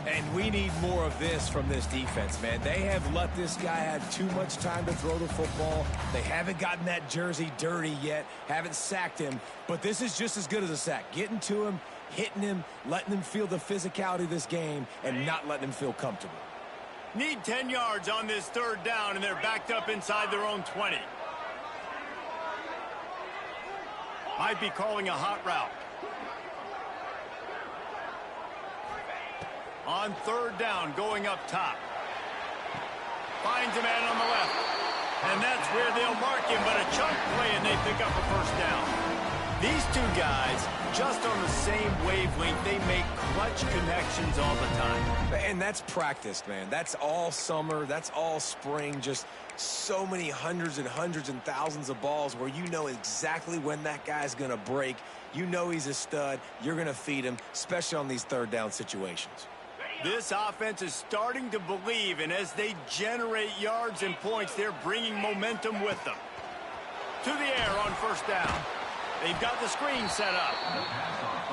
And we need more of this from this defense, man. They have let this guy have too much time to throw the football. They haven't gotten that jersey dirty yet, haven't sacked him, but this is just as good as a sack. Getting to him, hitting him, letting him feel the physicality of this game, and not letting him feel comfortable. Need 10 yards on this 3rd down, and they're backed up inside their own 20. Might be calling a hot route. On 3rd down, going up top. Finds a man on the left. And that's where they'll mark him, but a chunk play, and they pick up a first down. These two guys, just on the same wavelength, they make clutch connections all the time. And that's practice, man. That's all summer. That's all spring. Just so many hundreds and thousands of balls where you know exactly when that guy's going to break. You know he's a stud. You're going to feed him, especially on these third down situations. This offense is starting to believe, and as they generate yards and points, they're bringing momentum with them. To the air on first down. They've got the screen set up.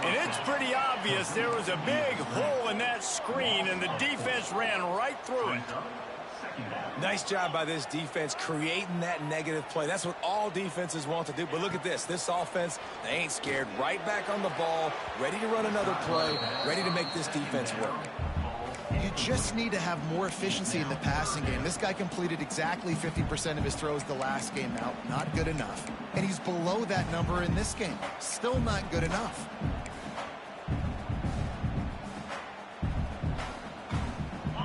And it's pretty obvious there was a big hole in that screen, and the defense ran right through it. Nice job by this defense creating that negative play. That's what all defenses want to do. But look at this. This offense, they ain't scared. Right back on the ball, ready to run another play, ready to make this defense work. You just need to have more efficiency in the passing game. This guy completed exactly 50% of his throws the last game out. Not good enough. And he's below that number in this game. Still not good enough.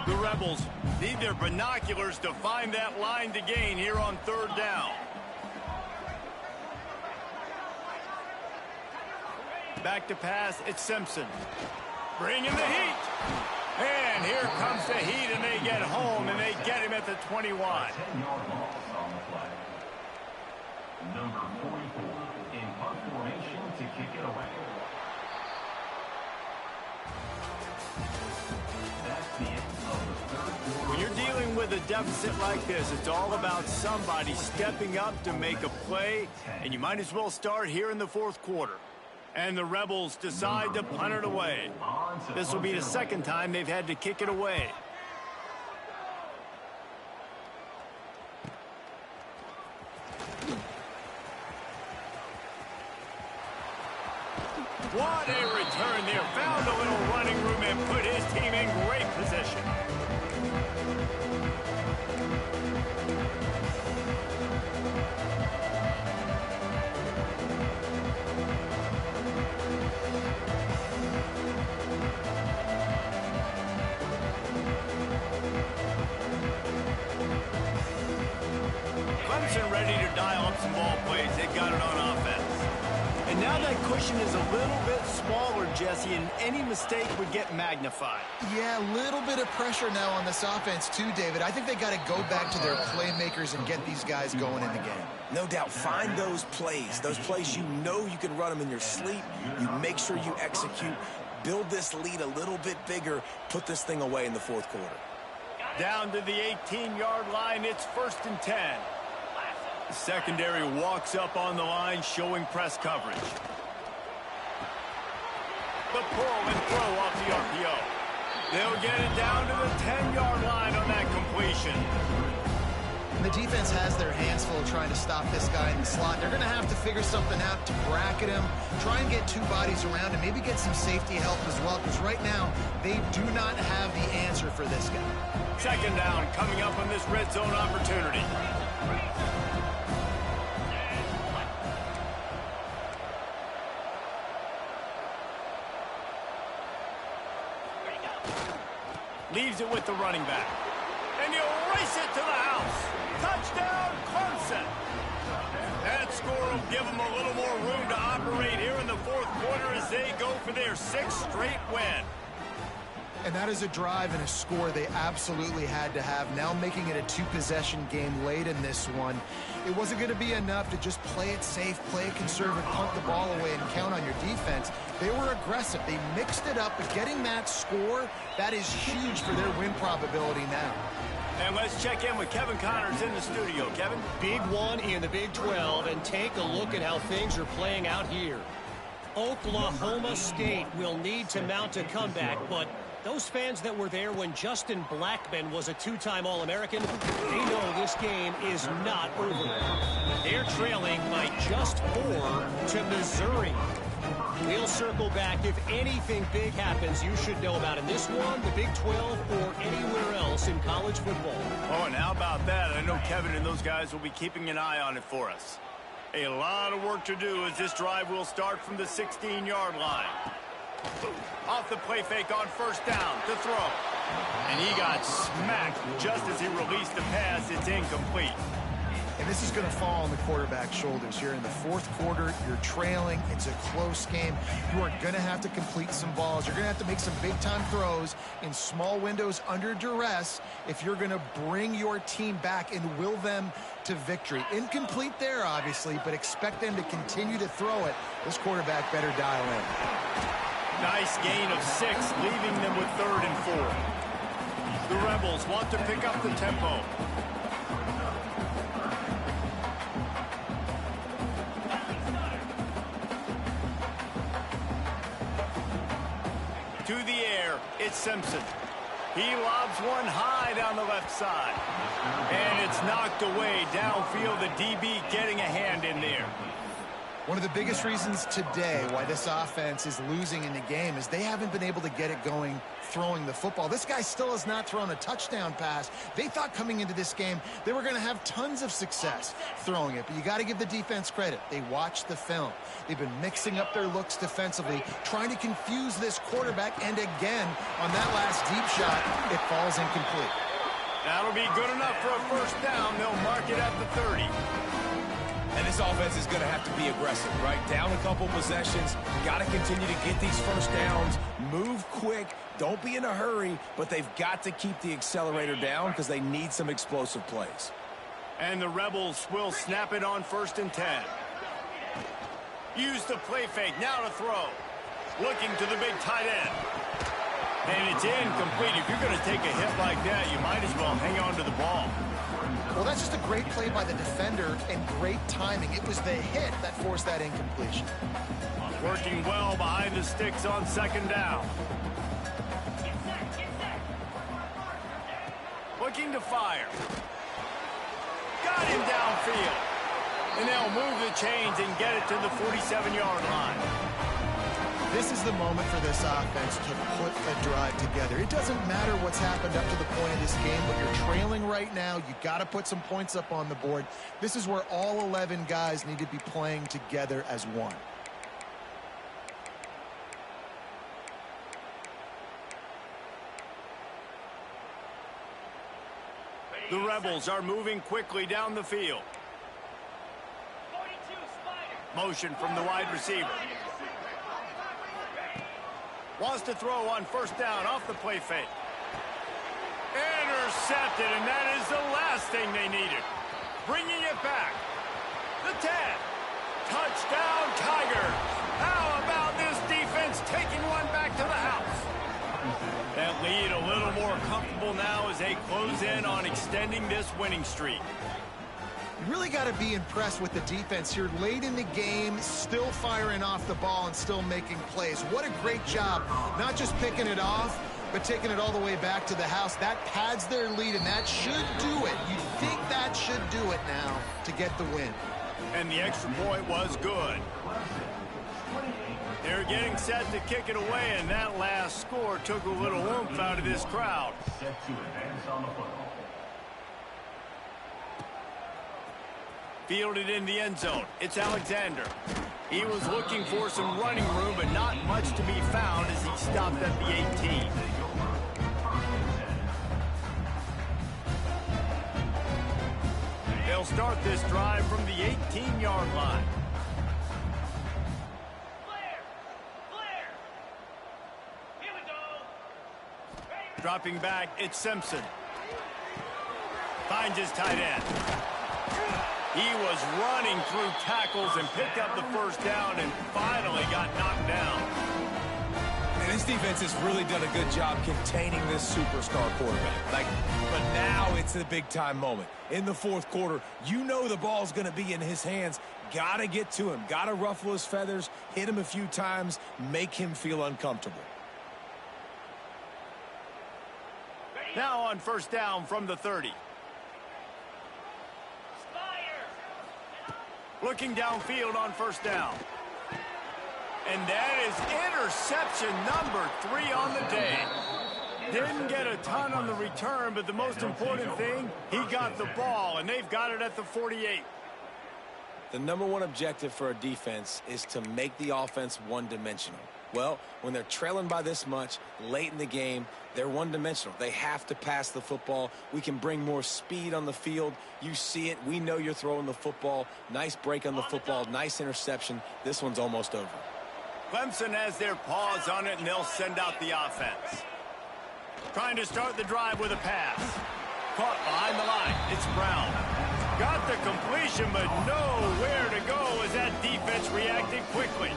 The Rebels need their binoculars to find that line to gain here on third down. Back to pass, it's Simpson. Bringing the heat. And here comes the heat, and they get home, and they get him at the 21. 10-yard loss on the play. Number 44 in punt formation to kick it away. That's the end of the third quarter. When you're dealing with a deficit like this, it's all about somebody stepping up to make a play, and you might as well start here in the fourth quarter. And the Rebels decide to punt it away. This will be the second time they've had to kick it away. What a return there. Found a little running room and put his team in great position. Clemson ready to dial up some ball plays. They've got it on offense. And now that cushion is a little bit smaller, Jesse, and any mistake would get magnified. Yeah, a little bit of pressure now on this offense too, David. I think they got to go back to their playmakers and get these guys going in the game. No doubt, find those plays you know you can run them in your sleep. You make sure you execute. Build this lead a little bit bigger. Put this thing away in the fourth quarter. Down to the 18-yard line, it's 1st and 10. The secondary walks up on the line, showing press coverage. The pull and throw off the RPO. They'll get it down to the 10-yard line on that completion. And the defense has their hands full trying to stop this guy in the slot. They're going to have to figure something out to bracket him, try and get two bodies around him, maybe get some safety help as well, because right now they do not have the answer for this guy. Second down coming up on this red zone opportunity. Leaves it with the running back. And he'll race it to the house. Touchdown, Clemson. That score will give them a little more room to operate here in the fourth quarter as they go for their 6th straight win. And that is a drive and a score they absolutely had to have. Now making it a two-possession game late in this one. It wasn't going to be enough to just play it safe, play it conservative, punt the ball away, and count on your defense. They were aggressive. They mixed it up, but getting that score, that is huge for their win probability now. And let's check in with Kevin Connors in the studio. Kevin? Big one in the Big 12, and take a look at how things are playing out here. Oklahoma State will need to mount a comeback, but those fans that were there when Justin Blackmon was a two-time All-American, they know this game is not over. They're trailing by just 4 to Missouri. We'll circle back. If anything big happens, you should know about in this one, the Big 12, or anywhere else in college football. Oh, and how about that? I know Kevin and those guys will be keeping an eye on it for us. A lot of work to do as this drive will start from the 16-yard line. Off the play fake on first down to throw. And he got smacked just as he released the pass. It's incomplete. And this is going to fall on the quarterback's shoulders. You're in the fourth quarter. You're trailing. It's a close game. You are going to have to complete some balls. You're going to have to make some big-time throws in small windows under duress if you're going to bring your team back and will them to victory. Incomplete there, obviously, but expect them to continue to throw it. This quarterback better dial in. Nice gain of 6, leaving them with 3rd and 4. The Rebels want to pick up the tempo. To the air, it's Simpson. He lobs one high down the left side. And it's knocked away downfield, the DB getting a hand in there. One of the biggest reasons today why this offense is losing in the game is they haven't been able to get it going throwing the football. This guy still has not thrown a touchdown pass. They thought coming into this game they were going to have tons of success throwing it, but you got to give the defense credit. They watched the film. They've been mixing up their looks defensively, trying to confuse this quarterback, and again, on that last deep shot, it falls incomplete. That'll be good enough for a first down. They'll mark it at the 30. And this offense is going to have to be aggressive, right? Down a couple possessions. Got to continue to get these first downs. Move quick. Don't be in a hurry, but they've got to keep the accelerator down because they need some explosive plays. And the Rebels will snap it on 1st and 10. Use the play fake. Now to throw. Looking to the big tight end. And it's incomplete. If you're going to take a hit like that, you might as well hang on to the ball. Well, that's just a great play by the defender and great timing. It was the hit that forced that incompletion. Working well behind the sticks on 2nd down. Looking to fire. Got him downfield. And they'll move the chains and get it to the 47-yard line. This is the moment for this offense to put a drive together. It doesn't matter what's happened up to the point of this game, but you're trailing right now. You got to put some points up on the board. This is where all 11 guys need to be playing together as one. The Rebels are moving quickly down the field. Motion from the wide receiver. Wants to throw on 1st down off the play fake. Intercepted, and that is the last thing they needed. Bringing it back. The 10. Touchdown, Tigers. How about this defense taking one back to the house? That lead a little more comfortable now as they close in on extending this winning streak. You really got to be impressed with the defense here late in the game, still firing off the ball and still making plays. What a great job, not just picking it off, but taking it all the way back to the house. That pads their lead, and that should do it. You'd think that should do it now to get the win. And the extra point was good. They're getting set to kick it away, and that last score took a little oomph out of this crowd. Set to advance on the football. Fielded in the end zone. It's Alexander. He was looking for some running room, but not much to be found as he stopped at the 18. They'll start this drive from the 18-yard line. Dropping back, it's Simpson. Finds his tight end. He was running through tackles and picked up the first down and finally got knocked down. And this defense has really done a good job containing this superstar quarterback. But now it's the big-time moment. In the fourth quarter, you know the ball's going to be in his hands. Got to get to him. Got to ruffle his feathers, hit him a few times, make him feel uncomfortable. Now on 1st down from the 30. Looking downfield on 1st down. And that is interception number 3 on the day. Didn't get a ton on the return, but the most important thing, he got the ball, and they've got it at the 48. The number one objective for a defense is to make the offense one-dimensional. Well, when they're trailing by this much late in the game, they're one-dimensional. They have to pass the football. We can bring more speed on the field. You see it. We know you're throwing the football. Nice break on the football. Nice interception. This one's almost over. Clemson has their paws on it, and they'll send out the offense. Trying to start the drive with a pass. Caught behind the line. It's Brown. Got the completion, but nowhere to go as that defense reacted quickly.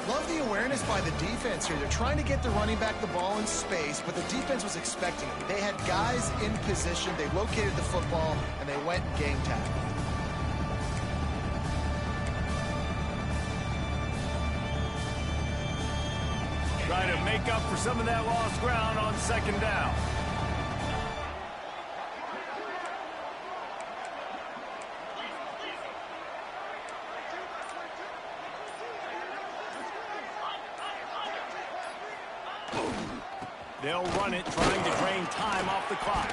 Love the awareness by the defense here. They're trying to get the running back the ball in space, but the defense was expecting it. They had guys in position. They located the football, and they went and game tagged. Trying to make up for some of that lost ground on second down. They'll run it, trying to drain time off the clock.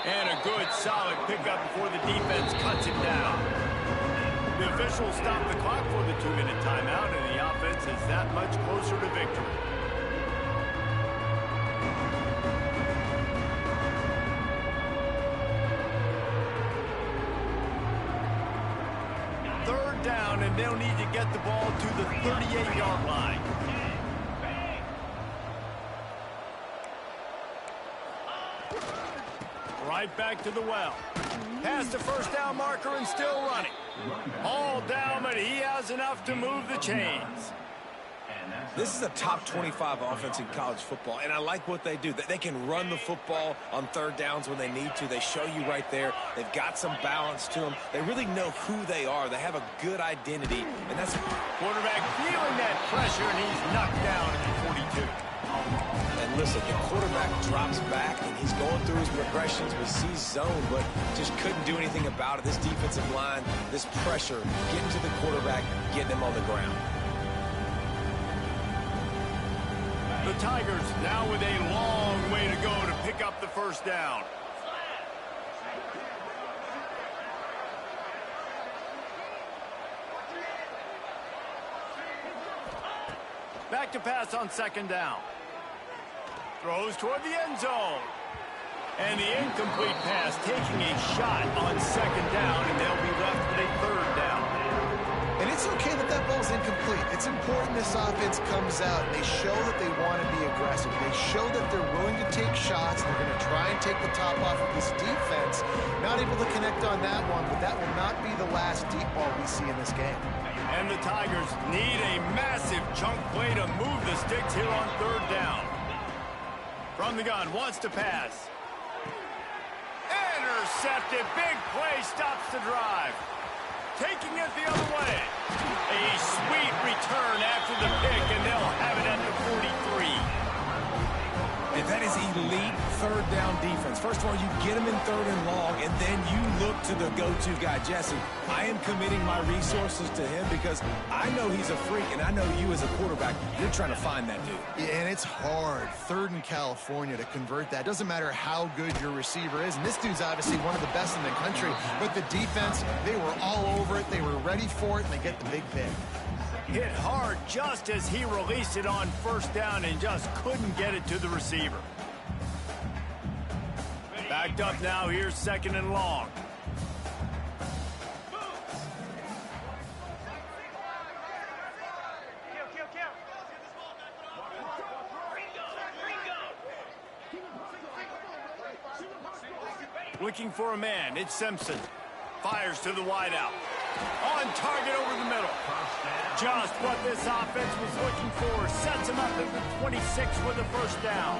And a good, solid pickup before the defense cuts it down. The officials stop the clock for the 2-minute timeout, and the offense is that much closer to victory. Third down, and they'll need to get the ball to the 38-yard line. Right back to the well. Past the first down marker and still running. All down, but he has enough to move the chains. This is a top 25 offense in college football, and I like what they do. They can run the football on third downs when they need to. They show you right there. They've got some balance to them. They really know who they are. They have a good identity, and that's... Quarterback feeling that pressure, and he's knocked down at the 42. And listen, the quarterback drops back, and he's going through his progressions, but sees zone, but just couldn't do anything about it. This defensive line, this pressure, getting to the quarterback, getting him on the ground. The Tigers now with a long way to go to pick up the first down. Back to pass on second down. Throws toward the end zone. And the incomplete pass taking a shot on second down, and they'll be left with a third down. And it's okay that that ball's incomplete. It's important this offense comes out and they show that they want to be aggressive. They show that they're willing to take shots. They're going to try and take the top off of this defense. Not able to connect on that one, but that will not be the last deep ball we see in this game. And the Tigers need a massive chunk play to move the sticks here on third down. From the gun, wants to pass. Intercepted. Big play stops the drive. Taking it the other way. A sweet return after the pick, and they'll have it at the 43. And that is elite third down defense. First of all, you get him in third and long, and then you look to the go-to guy, Jesse. I am committing my resources to him because I know he's a freak, and I know you as a quarterback, you're trying to find that dude. Yeah, and it's hard, third in California, to convert that. Doesn't matter how good your receiver is, and this dude's obviously one of the best in the country, but the defense, they were all over it, they were ready for it, and they get the big pick. Hit hard just as he released it on first down and just couldn't get it to the receiver. Backed up now, here's second and long. Looking for a man, it's Simpson. Fires to the wideout. On target over the middle. Just what this offense was looking for. Sets him up at the 26 with a first down.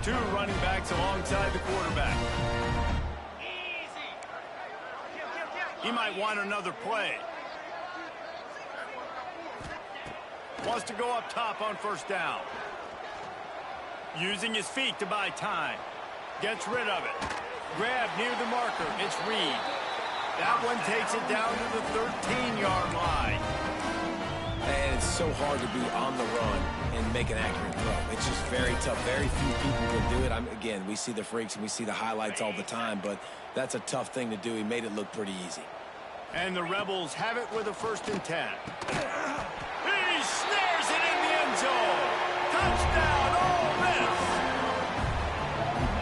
Two running backs alongside the quarterback. He might want another play. Wants to go up top on first down. Using his feet to buy time. Gets rid of it. Grab near the marker. It's Reed. That one takes it down to the 13-yard line. And it's so hard to be on the run and make an accurate throw. It's just very tough. Very few people can do it. Again, we see the freaks and we see the highlights all the time, but that's a tough thing to do. He made it look pretty easy. And the Rebels have it with a 1st and 10. He snares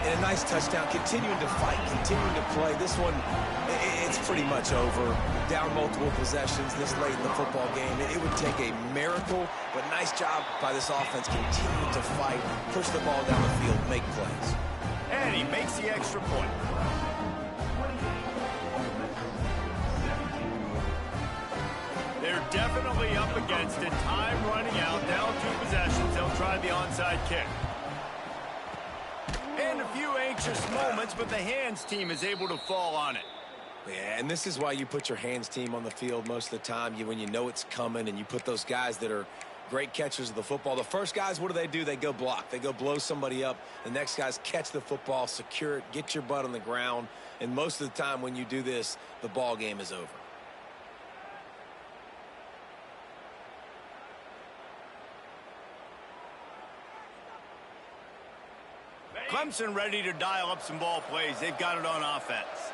And a nice touchdown, continuing to fight, continuing to play. This one, it's pretty much over. Down multiple possessions this late in the football game. It would take a miracle, but nice job by this offense continuing to fight, push the ball down the field, make plays. And he makes the extra point. They're definitely up against it. Time running out, down 2 possessions. They'll try the onside kick. And a few anxious moments, but the hands team is able to fall on it. Yeah, and this is why you put your hands team on the field most of the time. When you know it's coming, and you put those guys that are great catchers of the football. The first guys, what do? They go block. They go blow somebody up. The next guys catch the football, secure it, get your butt on the ground. And most of the time when you do this, the ball game is over. Clemson ready to dial up some ball plays. They've got it on offense.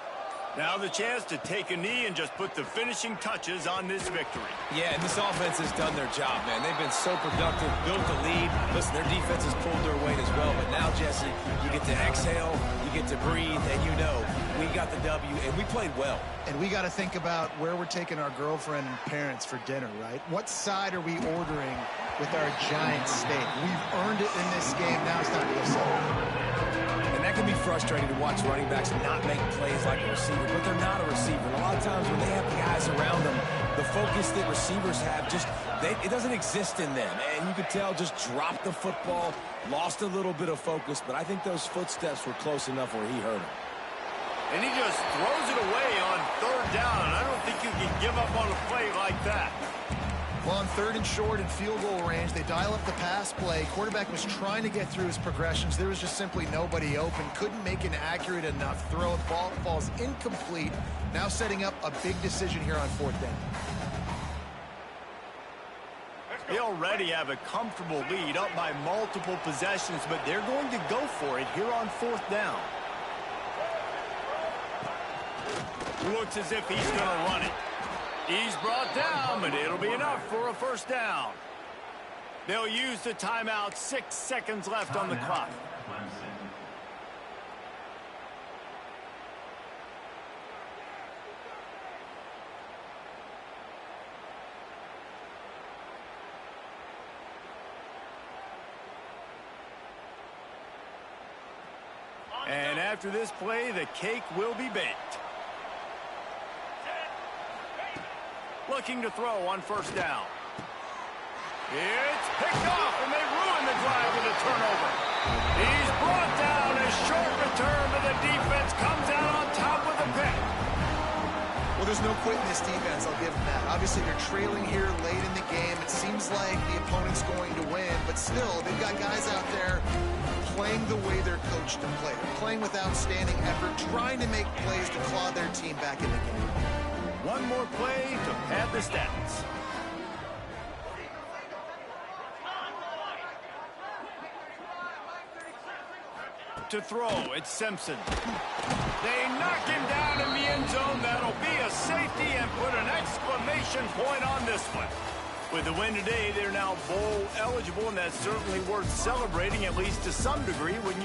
Now the chance to take a knee and just put the finishing touches on this victory. Yeah, and this offense has done their job, man. They've been so productive, built a lead. Listen, their defense has pulled their weight as well. But now, Jesse, you get to exhale, you get to breathe, and you know we got the W, and we played well. And we got to think about where we're taking our girlfriend and parents for dinner, right? What side are we ordering with our giant steak? We've earned it in this game. Now it's time to go celebrate. And that can be frustrating to watch running backs not make plays like a receiver, but they're not a receiver. And a lot of times when they have the guys around them, the focus that receivers have it doesn't exist in them. And you could tell just dropped the football, lost a little bit of focus, but I think those footsteps were close enough where he hurt him. And he just throws it away on 3rd down. I don't think you can give up on a play like that. Well, on 3rd and short and field goal range, they dial up the pass play. Quarterback was trying to get through his progressions. There was just simply nobody open. Couldn't make an accurate enough throw. Ball falls incomplete. Now setting up a big decision here on 4th down. They already have a comfortable lead, up by multiple possessions, but they're going to go for it here on 4th down. Looks as if he's going to run it. He's brought down, but it'll be enough for a 1st down. They'll use the timeout. 6 seconds left on the clock. And after this play, the cake will be baked. Looking to throw on 1st down. It's picked off, and they ruin the drive with a turnover. He's brought down. A short return, but the defense comes out on top with a pick. Well, there's no quitting this defense. I'll give them that. Obviously, they're trailing here late in the game. It seems like the opponent's going to win, but still, they've got guys out there playing the way they're coached to play. They're playing with outstanding effort, trying to make plays to claw their team back in the game. One more play to pad the stats. To throw, it's Simpson. They knock him down in the end zone. That'll be a safety and put an exclamation point on this one. With the win today, they're now bowl eligible, and that's certainly worth celebrating, at least to some degree, when you